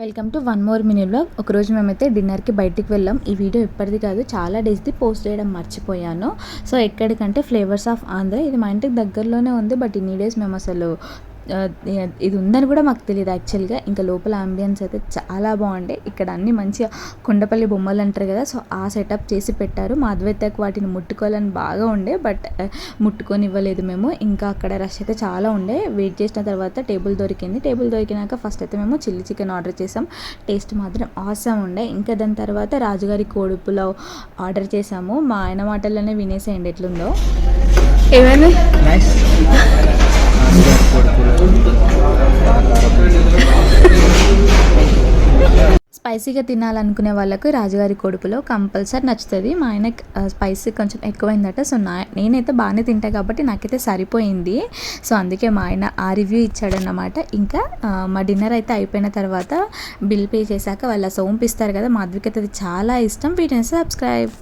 Welcome to one more mini vlog. ఒకరోజు మేమైతే డిన్నర్కి బయటికి వెళ్ళాం. ఈ వీడియో ఇప్పటిది కాదు, చాలా డేస్ది పోస్ట్ చేయడం మర్చిపోయాను. సో ఎక్కడికంటే ఫ్లేవర్స్ ఆఫ్ ఆంధ్ర, ఇది మా ఇంటికి దగ్గరలోనే ఉంది. బట్ ఇన్ని డేస్ మేము అసలు ఇది ఉందని కూడా మాకు తెలియదు యాక్చువల్గా. ఇంకా లోపల అంబియన్స్ అయితే చాలా బాగుండే. ఇక్కడ అన్ని మంచిగా కొండపల్లి బొమ్మలు అంటారు కదా, సో ఆ సెటప్ చేసి పెట్టారు. మా అద్వైతకు వాటిని ముట్టుకోవాలని బాగా ఉండే, బట్ ముట్టుకొని ఇవ్వలేదు మేము. ఇంకా అక్కడ రష్ అయితే చాలా ఉండే. వెయిట్ చేసిన తర్వాత టేబుల్ దొరికింది. టేబుల్ దొరికినాక ఫస్ట్ అయితే మేము చిల్లీ చికెన్ ఆర్డర్ చేసాం. టేస్ట్ మాత్రం ఆసమ్ ఉండే. ఇంకా దాని తర్వాత రాజుగారి కోడి పులావ్ ఆర్డర్ చేసాము. మా ఆయన మాటల్లోనే వినేసేయండి ఎట్లుందో. ఏమైంది? స్పైసీగా తినాలనుకునే వాళ్ళకు రాజుగారి కోడుపులో కంపల్సరీ నచ్చుతుంది. మా ఆయనకి స్పైసీ కొంచెం ఎక్కువైందట. సో నేనైతే బాగానే తింటా కాబట్టి నాకైతే సరిపోయింది. సో అందుకే మా ఆయన ఆ రివ్యూ ఇచ్చాడన్నమాట. ఇంకా మా డిన్నర్ అయితే అయిపోయిన తర్వాత బిల్ పే చేశాక వాళ్ళ సోంపు ఇస్తారు కదా, మా అద్వికైతే అది చాలా ఇష్టం. వీటిని సబ్స్క్రైబ్.